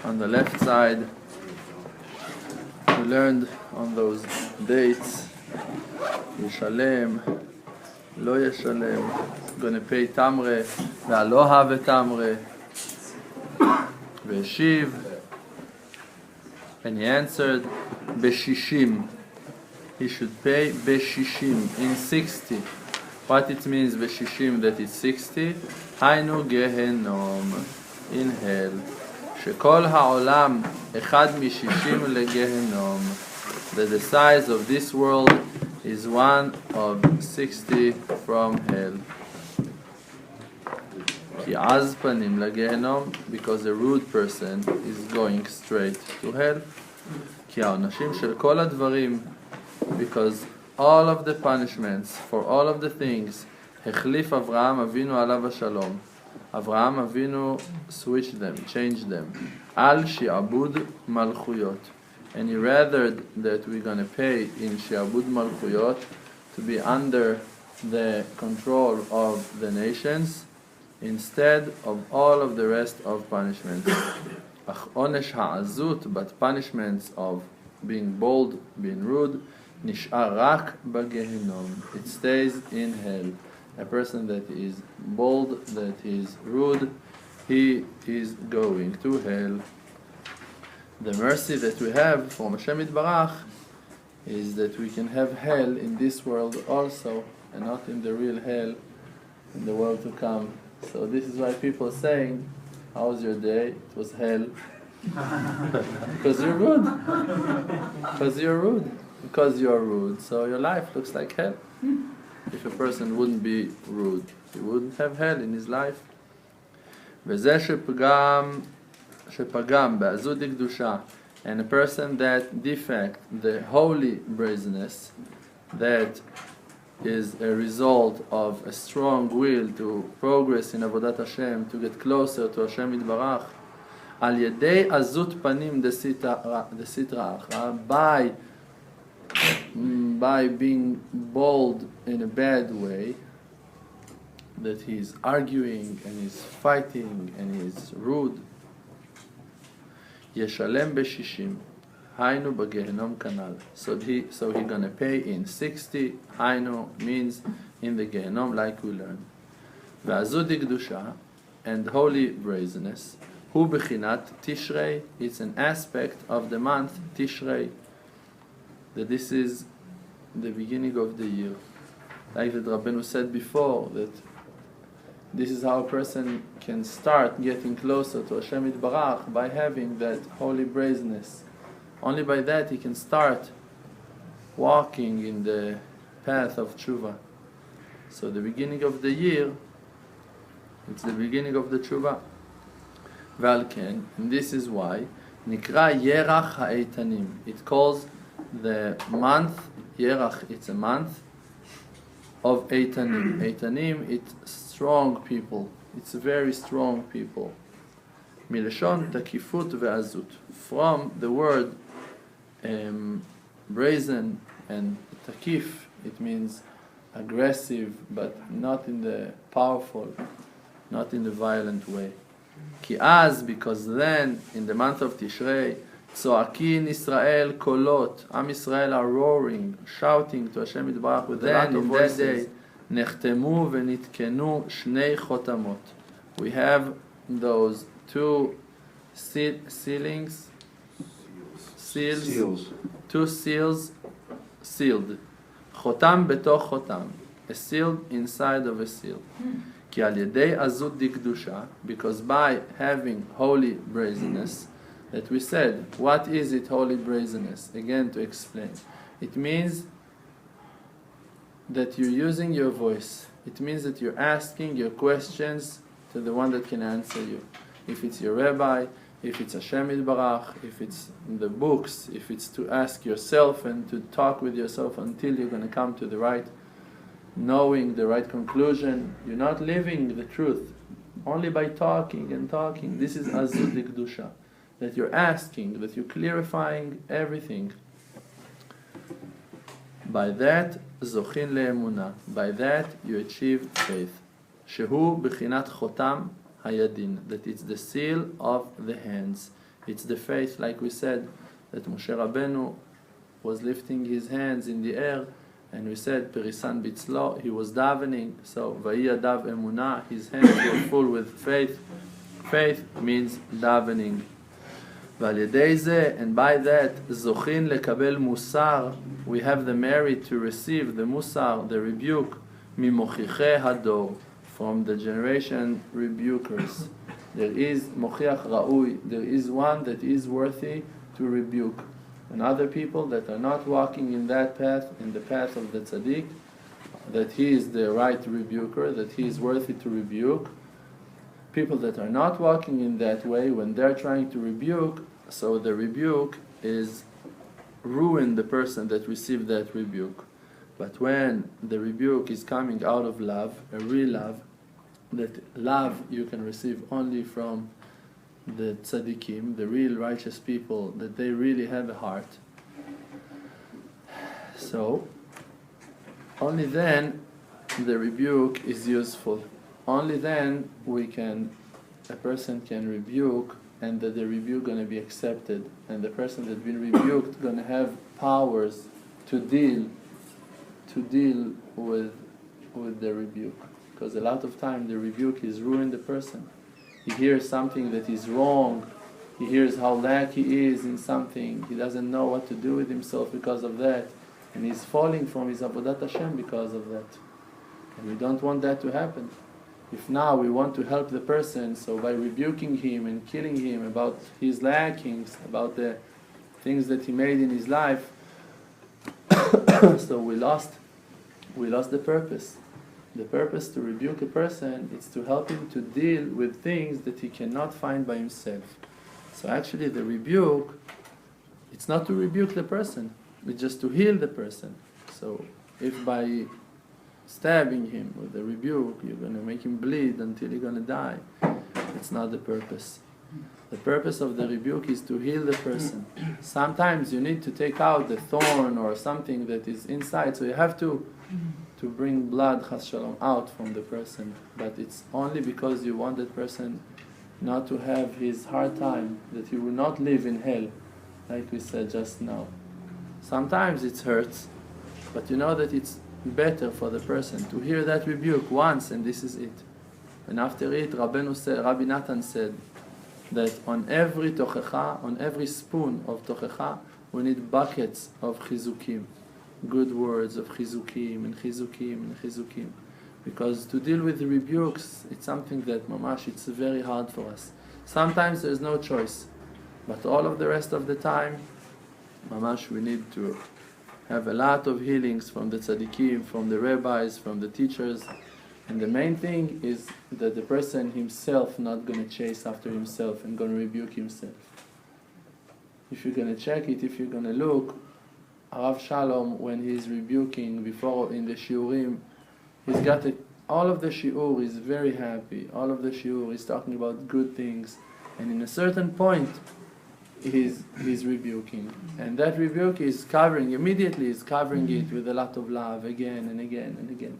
On the left side, we learned on those dates, Yishalem, Lo Yishalem, gonna pay Tamre, Ve'alo have Tamre, Ve'shiv, and he answered, Beshishim. He should pay Beshishim, in 60. What it means Beshishim, that it's 60? Hainu Gehenom, in hell. Shekol ha'olam echad mishishim legehenom. That the size of this world is 1 of 60 from hell. Ki az panim legehenom, because a rude person is going straight to hell. Ki ha'onashim shel kol advarim, because all of the punishments for all of the things hechlif Avraham Avinu alav shalom. Avraham Avinu switched them, changed them. Al shi'abud malchuyot. And he rathered that we're going to pay in shi'abud malchuyot to be under the control of the nations instead of all of the rest of punishments. Ach onesh ha'azut, but punishments of being bold, being rude, nish'ar rak b'gehinom. It stays in hell. A person that is bold, that is rude, he is going to hell. The mercy that we have from Hashem Yitbarach is that we can have hell in this world also, and not in the real hell in the world to come. So this is why people are saying, how was your day? It was hell. Because you're rude. Because you're rude. Because you're rude. So your life looks like hell. If a person wouldn't be rude, he wouldn't have hell in his life. וזה שפגם בעזות דקדושה, and a person that defect the holy brazenness, that is a result of a strong will to progress in Avodat Hashem, to get closer to Hashem Yitbarach, על ידי עזות פנים דסטרא אחרא, by being bold in a bad way, that he's arguing and he's fighting and he's rude, ישלם בשישים, היינו בגהנום כנ"ל. So he gonna pay in 60. היינו means in the Gehenom, like we learned. ועזות דקדושה, and holy brazenness, הוא בחינת תשרי, it's an aspect of the month Tishrei, that this is the beginning of the year. Like that Rabbeinu said before, that this is how a person can start getting closer to Hashem Yitbarach, by having that holy brazenness. Only by that he can start walking in the path of tshuva. So the beginning of the year, it's the beginning of the tshuva. V'al ken, and this is why, nikra yerach ha'eitanim. It calls the month, Yerach, it's a month of Eitanim. Eitanim, it's strong people. It's very strong people. Milashon takifut ve'azut. From the word brazen and takif, it means aggressive, but not in the powerful, not in the violent way. Ki az, because then, in the month of Tishrei, צועקים Israel kolot. Am Israel are roaring, shouting to Hashem Yitbarach with a lot of voices. נחתמו ונתקנו שני חותמות. We have those two seals, two seals sealed. חותם בתוך חותם, a seal inside of a seal. כי על ידי עזות דקדושה, because by having holy brazenness, that we said, what is it, holy brazenness? Again, to explain. It means that you're using your voice. It means that you're asking your questions to the one that can answer you. If it's your rabbi, if it's Hashem Yitbarach, if it's in the books, if it's to ask yourself and to talk with yourself until you're going to come to the right knowing, the right conclusion. You're not living the truth. Only by talking and talking. This is Azut Kedusha. That you're asking, that you're clarifying everything. By that, Zochin le'emunah. By that, you achieve faith. Shehu b'chinat chotam hayadin. That it's the seal of the hands. It's the faith, like we said, that Moshe Rabbeinu was lifting his hands in the air, and we said, Perisan Bitzlo, he was davening, so Vayiyadav Emunah, his hands were full with faith. Faith means davening. And by that, Zochin lekabel musar, we have the merit to receive the musar, the rebuke, mimochiche hador, from the generation rebukers. There is mochiach ra'ui, there is one that is worthy to rebuke. And other people that are not walking in that path, in the path of the tzaddik, that he is the right rebuker, that he is worthy to rebuke. People that are not walking in that way, when they're trying to rebuke, so the rebuke is ruin the person that received that rebuke. But when the rebuke is coming out of love, a real love, that love you can receive only from the tzaddikim, the real righteous people, that they really have a heart. So, only then the rebuke is useful. Only then a person can rebuke, and that the rebuke going to be accepted, and the person that's been rebuked going to have powers to deal with the rebuke. Because a lot of time the rebuke is ruin the person. He hears something that is wrong, he hears how lack he is in something, he doesn't know what to do with himself because of that, and he's falling from his avodat Hashem because of that. And we don't want that to happen. If now we want to help the person, so by rebuking him and killing him about his lackings, about the things that he made in his life, so we lost the purpose. The purpose to rebuke a person is to help him to deal with things that he cannot find by himself. So actually the rebuke, it's not to rebuke the person, it's just to heal the person. So if by stabbing him with a rebuke, you're going to make him bleed until he's going to die, it's not the purpose. The purpose of the rebuke is to heal the person. Sometimes you need to take out the thorn or something that is inside, so you have to bring blood, chas shalom, out from the person. But it's only because you want that person not to have his hard time, that he will not live in hell, like we said just now. Sometimes it hurts, but you know that it's better for the person to hear that rebuke once, and this is it. And after it, Rabbi Natan said that on every tochecha, on every spoon of tochecha, we need buckets of chizukim, good words of chizukim and chizukim and chizukim. Because to deal with rebukes, it's something that mamash, it's very hard for us. Sometimes there's no choice, but all of the rest of the time, mamash, we need to have a lot of healings from the tzaddikim, from the rabbis, from the teachers. And the main thing is that the person himself not going to chase after himself and going to rebuke himself. If you're going to check it, if you're going to look, Rav Shalom, when he's rebuking before in the shiurim, he's got it, all of the shiur is very happy, all of the shiur is talking about good things, and in a certain point he's rebuking, and that rebuke is covering, immediately is covering it with a lot of love again and again and again.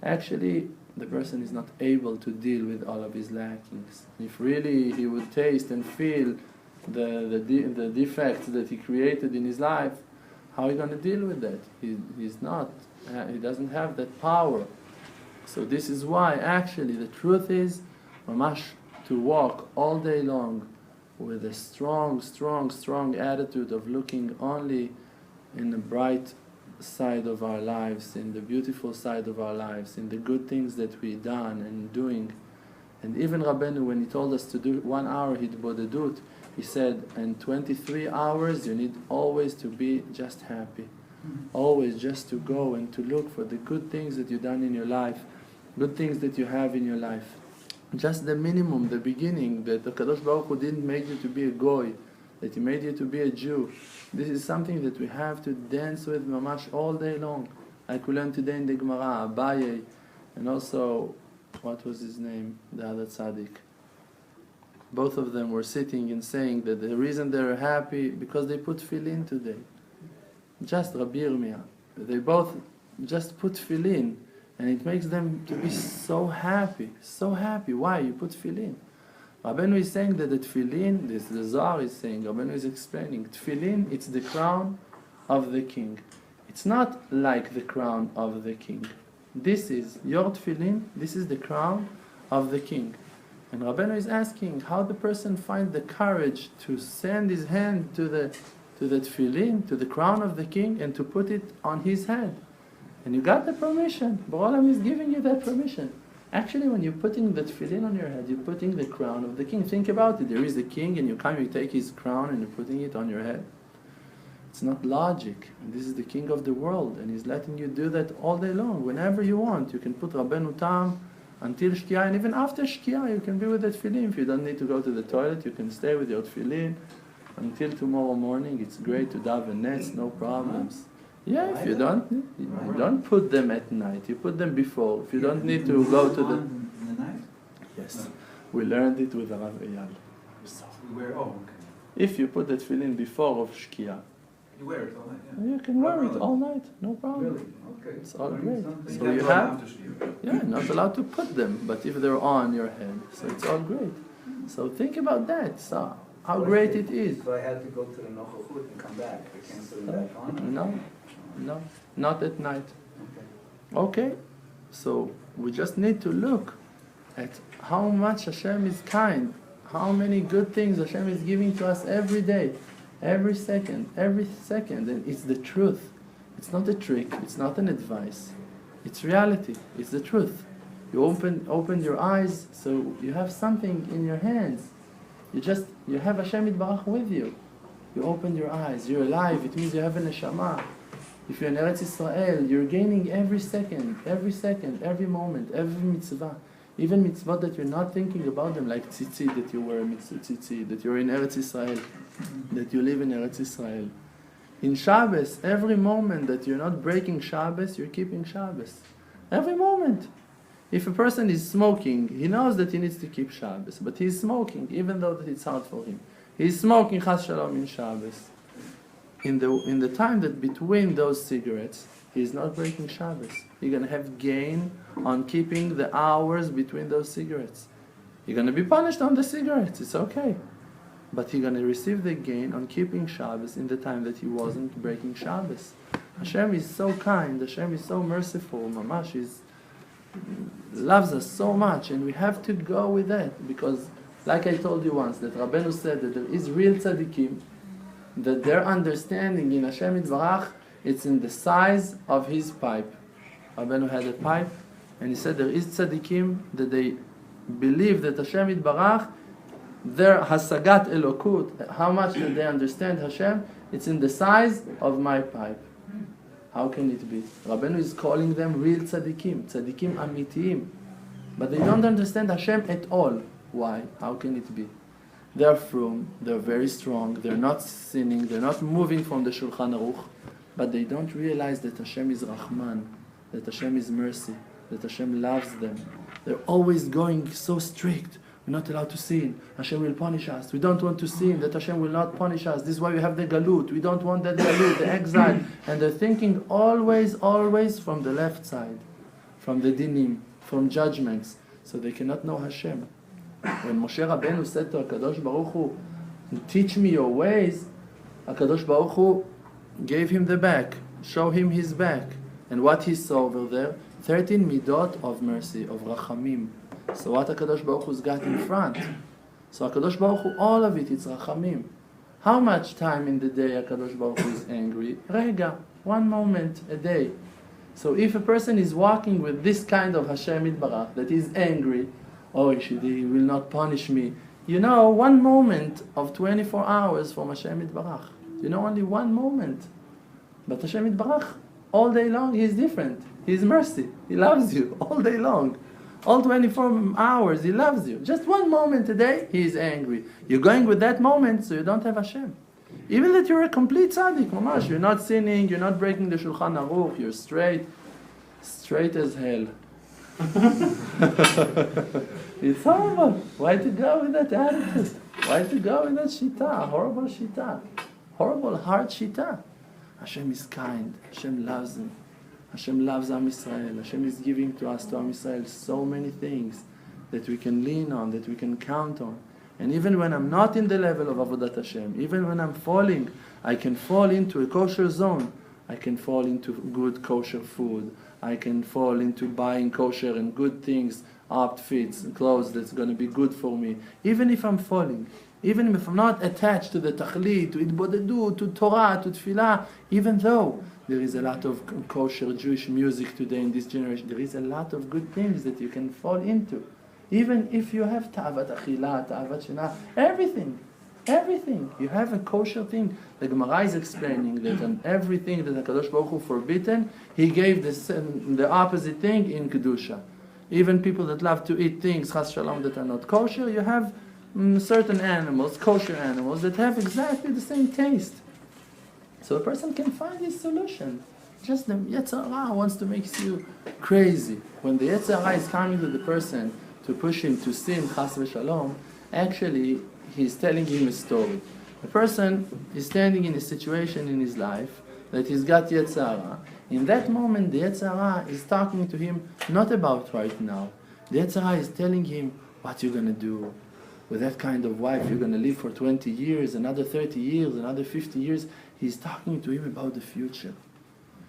Actually, the person is not able to deal with all of his lackings. If really he would taste and feel the defects that he created in his life, how are you going to deal with that? He doesn't have that power. So this is why actually the truth is, mamash, to walk all day long with a strong attitude of looking only in the bright side of our lives, in the beautiful side of our lives, in the good things that we've done and doing. And even Rabbeinu, when he told us to do 1 hour hitbodedut, he said, in 23 hours you need always to be just happy. Always just to go and to look for the good things that you've done in your life, good things that you have in your life. Just the minimum, the beginning, that the Kadosh Baruch Hu didn't make you to be a goy, that he made you to be a Jew. This is something that we have to dance with mamash all day long. Like we learned today in the Gemara, Abaye, and also, what was his name, the other tzaddik. Both of them were sitting and saying that the reason they're happy, because they put tefillin today. Just Rabbi Yirmiyah. They both just put tefillin, and it makes them to be so happy, so happy. Why? You put tefillin. Rabbeinu is saying that the Tefillen, the Zohar is saying, Rabbeinu is explaining, Tefillen, it's the crown of the king. It's not like the crown of the king. This is your Tefillen, this is the crown of the king. And Rabbeinu is asking how the person finds the courage to send his hand to the Tefillen, to the crown of the king, and to put it on his head. And you got the permission. B'olam is giving you that permission. Actually, when you're putting the Tefillin on your head, you're putting the crown of the king. Think about it. There is a king, and you come, you take his crown, and you're putting it on your head. It's not logic. And this is the king of the world, and he's letting you do that all day long. Whenever you want, you can put Rabbeinu Tam until Shkia, and even after Shkia, you can be with the Tefillin. If you don't need to go to the toilet, you can stay with your Tefillin until tomorrow morning. It's great to daven nets, no problems. Yeah, if you don't put them at night. You put them before. If you don't need to go to the night. Yes, we learned it with Rav Eyal. If you put the tefillin before of Shkia, you wear it all night. Yeah. You can wear it all night, no problem. Really? Okay. It's all great. So you have, not allowed to put them, but if they're on your head, so it's all great. So think about that. So how great it is. If I had to go to the Nochachut and come back, I can't put it back on? No, not at night. Okay, so we just need to look at how much Hashem is kind, how many good things Hashem is giving to us every day, every second, and it's the truth. It's not a trick, it's not an advice, it's reality, it's the truth. You open your eyes, so you have something in your hands. You have Hashem Yitbarach with you. You open your eyes, you're alive, it means you have a neshama. If you're in Eretz Yisrael, you're gaining every second, every moment, every mitzvah. Even mitzvot that you're not thinking about them, like tzitzit, that you wear mitzvah tzitzit, that you're in Eretz Yisrael, that you live in Eretz Yisrael. In Shabbos, every moment that you're not breaking Shabbos, you're keeping Shabbos. Every moment. If a person is smoking, he knows that he needs to keep Shabbos, but he's smoking, even though that it's hard for him. He's smoking Chas Shalom in Shabbos. In the time that between those cigarettes, he's not breaking Shabbos. You're going to have gain on keeping the hours between those cigarettes. You're going to be punished on the cigarettes, it's okay. But you're going to receive the gain on keeping Shabbos in the time that he wasn't breaking Shabbos. Hashem is so kind, Hashem is so merciful, Mamash loves us so much, and we have to go with that, because like I told you once, that Rabbeinu said that there is real tzaddikim, that their understanding in Hashem Yitbarach, it's in the size of his pipe. Rabbeinu had a pipe, and he said there is tzaddikim that they believe that Hashem Yitbarach, their hasagat elokut, how much that they understand Hashem, it's in the size of my pipe. How can it be? Rabbeinu is calling them real tzaddikim amitiyim, but they don't understand Hashem at all. Why? How can it be? They're frum, they're very strong, they're not sinning, they're not moving from the Shulchan Aruch, but they don't realize that Hashem is Rahman, that Hashem is mercy, that Hashem loves them. They're always going so strict. We're not allowed to sin. Hashem will punish us. We don't want to sin, that Hashem will not punish us. This is why we have the galut. We don't want that galut, the exile. And they're thinking always from the left side, from the dinim, from judgments. So they cannot know Hashem. When Moshe Rabbeinu said to HaKadosh Baruch Hu, teach me your ways, HaKadosh Baruch Hu gave him the back, show him his back. And what he saw over there, 13 midot of mercy, of rachamim. So what HaKadosh Baruch Hu's got in front? So HaKadosh Baruch Hu, all of it's rachamim. How much time in the day HaKadosh Baruch Hu is angry? Rega, 1 moment a day. So if a person is walking with this kind of Hashem Yitbarach, that is angry, oh, he will not punish me. 1 moment of 24 hours from Hashem Yitbarach. Only 1 moment. But Hashem Yitbarach, all day long, He is different. He is mercy. He loves you all day long. All 24 hours, He loves you. Just 1 moment a day, He is angry. You're going with that moment, so you don't have Hashem. Even that you're a complete tzaddik, mamash, you're not sinning, you're not breaking the Shulchan Aruch, you're straight as hell. It's horrible. Why to go with that attitude? Why to go with that shita? Horrible shita. Horrible, hard shita. Hashem is kind. Hashem loves me. Hashem loves Am Yisrael. Hashem is giving to us, to Am Yisrael, so many things that we can lean on, that we can count on. And even when I'm not in the level of Avodat Hashem, even when I'm falling, I can fall into a kosher zone. I can fall into good kosher food. I can fall into buying kosher and good things, outfits, clothes that's going to be good for me. Even if I'm falling, even if I'm not attached to the tachlit, to itbodedu, to Torah, to tefillah, even though there is a lot of kosher Jewish music today in this generation, there is a lot of good things that you can fall into. Even if you have ta'avat achila, ta'avat shina, everything. You have a kosher thing. The Gemara is explaining that on everything that HaKadosh Baruch Hu forbidden, He gave the opposite thing in Kedusha. Even people that love to eat things, chas shalom, that are not kosher, you have certain animals, kosher animals, that have exactly the same taste. So a person can find his solution. Just the Yetzer Hara wants to make you crazy. When the Yetzer Hara is coming to the person to push him to sin, chas v'shalom, actually he's telling him a story. A person is standing in a situation in his life that he's got Yetzer Hara. In that moment, the Yetzer Hara is talking to him not about right now. The Yetzer Hara is telling him what you're going to do. With that kind of wife, you're going to live for 20 years, another 30 years, another 50 years. He's talking to him about the future.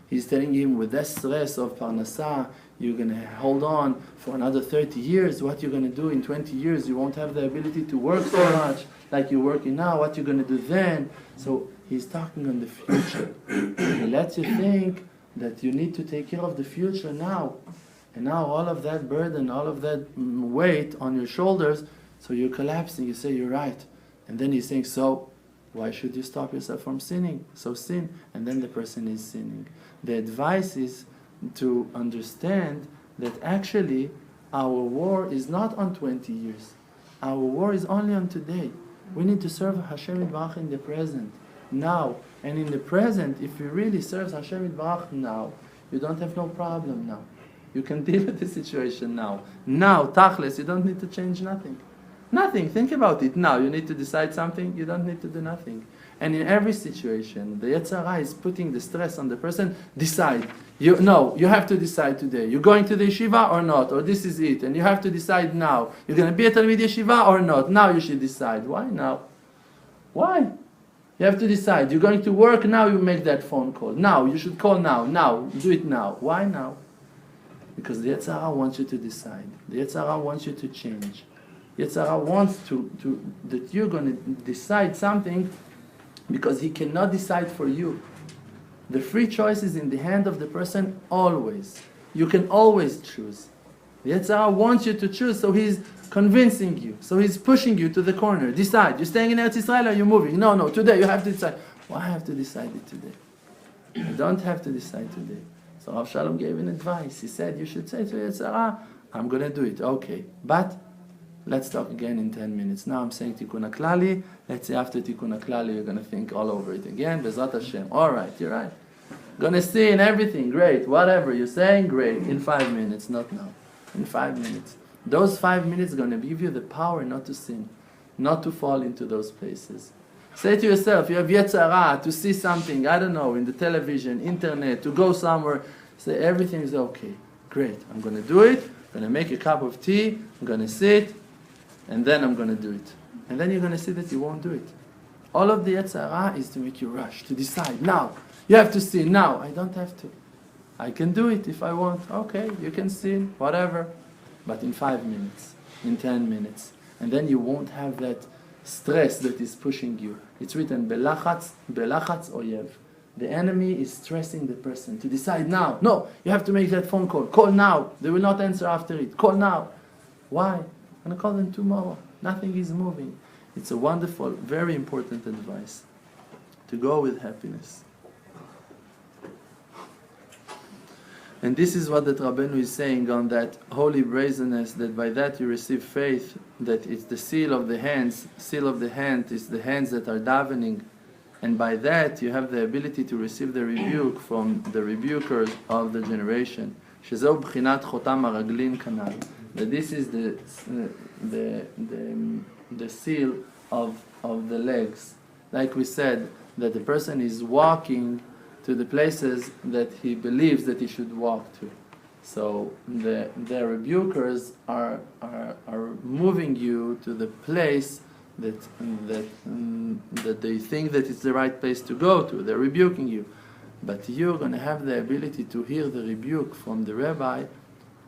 He's telling him with that stress of parnasah, you're going to hold on for another 30 years. What you're going to do in 20 years, you won't have the ability to work so much like you're working now. What you're going to do then. So he's talking on the future. He lets you think that you need to take care of the future now. And now all of that burden, all of that weight on your shoulders, so you're collapsing. You say, you're right. And then he's saying, so why should you stop yourself from sinning? So sin. And then the person is sinning. The advice is to understand that actually our war is not on 20 years. Our war is only on today. We need to serve Hashem Yitbarach in the present, now. And in the present, if you really serve Hashem Yitbarach now, you don't have no problem now. You can deal with the situation now. Now, tachlis, you don't need to change nothing. Nothing. Think about it now. You need to decide something, you don't need to do nothing. And in every situation, the Yetzer Hara is putting the stress on the person. Decide. You have to decide today. You're going to the yeshiva or not? Or this is it. And you have to decide now. You're going to be a Talmid yeshiva or not? Now you should decide. Why now? Why? You have to decide. You're going to work now, you make that phone call. Now. You should call now. Now. Do it now. Why now? Because the Yetzer Hara wants you to decide. The Yetzer Hara wants you to change. Yetzer Hara wants that you're going to decide something because he cannot decide for you. The free choice is in the hand of the person always. You can always choose. The Yetzer Hara wants you to choose, so he's convincing you. So he's pushing you to the corner. Decide. You're staying in Eretz Israel or you're moving? No, today you have to decide. Why I have to decide it today? You don't have to decide today. So Rav Shalom gave an advice. He said, you should say to Yetzer Hara, I'm going to do it. Okay. But let's talk again in 10 minutes. Now I'm saying Tikkun HaKlali. Let's say after Tikkun HaKlali, you're going to think all over it again. Bezrat Hashem. All right, you're right. Going to see in everything. Great. Whatever you're saying, great. In 5 minutes, not now. In 5 minutes. Those 5 minutes are going to give you the power not to sin, not to fall into those places. Say to yourself, you have Yetzer Hara to see something, I don't know, in the television, internet, to go somewhere. Say everything is okay. Great. I'm going to do it. I'm going to make a cup of tea. I'm going to sit. And then I'm going to do it. And then you're going to see that you won't do it. All of the Yetzer Hara is to make you rush, to decide now. You have to sin now. I don't have to. I can do it if I want. Okay, you can sin, whatever. But in 5 minutes, in 10 minutes. And then you won't have that stress that is pushing you. It's written, belachatz oyev. The enemy is stressing the person to decide now. No, you have to make that phone call. Call now. They will not answer after it. Call now. Why? I'm going to call them tomorrow. Nothing is moving. It's a wonderful, very important advice. To go with happiness. And this is what the Rabbeinu is saying on that holy brazenness, that by that you receive faith, that it's the seal of the hands. Seal of the hand is the hands that are davening. And by that you have the ability to receive the rebuke from the rebukers of the generation. Shezeu b'chinat chotam haraglin kanal. That this is the seal of the legs. Like we said, that the person is walking to the places that he believes that he should walk to. So the rebukers are moving you to the place that they think that it's the right place to go to. They're rebuking you. But you're going to have the ability to hear the rebuke from the rabbi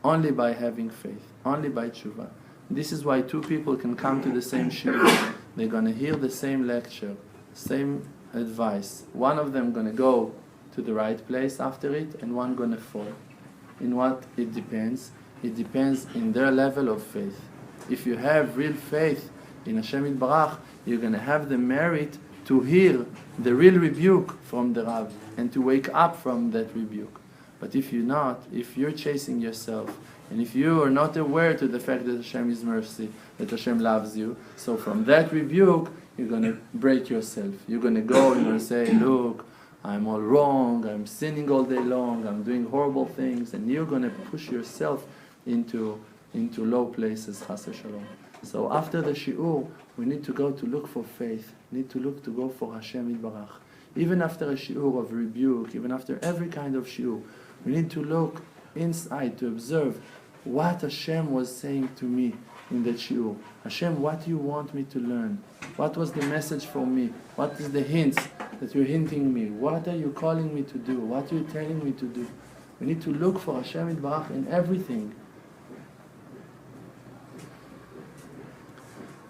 only by having faith, only by tshuva. This is why two people can come to the same shiur. They're going to hear the same lecture, same advice. One of them going to go to the right place after it, and one going to fall. In what it depends? It depends in their level of faith. If you have real faith in Hashem Yitbarach, you're going to have the merit to hear the real rebuke from the Rav and to wake up from that rebuke. But if you're not, if you're chasing yourself, and if you are not aware to the fact that Hashem is mercy, that Hashem loves you, so from that rebuke, you're going to break yourself. You're going to go and you're going to say, look, I'm all wrong, I'm sinning all day long, I'm doing horrible things, and you're going to push yourself into low places, chas v'shalom. So after the shiur, we need to go to look for faith, need to go for Hashem Yitbarach. Even after a shiur of rebuke, even after every kind of shiur, we need to look inside to observe what Hashem was saying to me in that shiur. Hashem, what do you want me to learn? What was the message for me? What is the hints that you're hinting me? What are you calling me to do? What are you telling me to do? We need to look for Hashem Yitbarach in everything.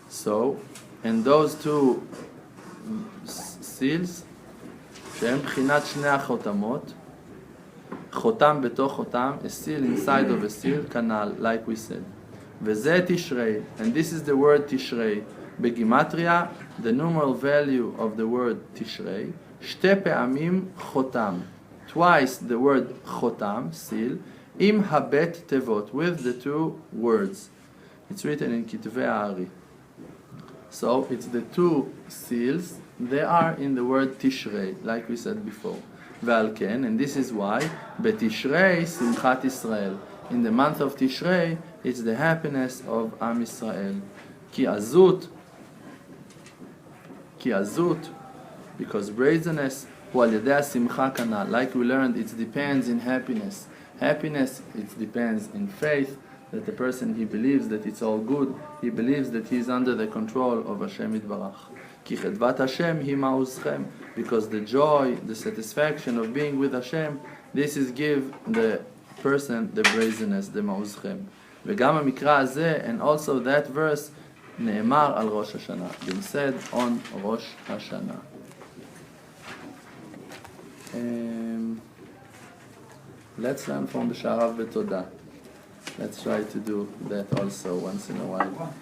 So, and those two seals, שהם בחינת שני החותמות, חותם בתוך חותם, a seal inside of a seal, כנ"ל, like we said. וזה תשרי, and this is the word תשרי. בגימטריה, the numeral value of the word תשרי, שתי פעמים חותם. Twice the word חותם, seal, עם הבית תיבות, with the two words. It's written in כתבי הארי. So it's the two seals, they are in the word Tishrei, like we said before. Ve'al ken, and this is why, Betishrei Simchat Yisrael. In the month of Tishrei, it's the happiness of Am Yisrael. Ki azut, because brazenness, hu al yedei simcha kanal. Like we learned, it depends in happiness. Happiness, it depends in faith. That the person, he believes that it's all good, he believes that he's under the control of Hashem Yitbarach. Ki chedvat Hashem hi ma'uzchem, because the joy, the satisfaction of being with Hashem, this is give the person the brazenness, the ma'uzchem. V'gam ha'mikra hazeh, and also that verse, ne'emar al Rosh Hashanah, been said on Rosh Hashanah. Let's learn from the Sharav B'Todah. Let's try to do that also once in a while.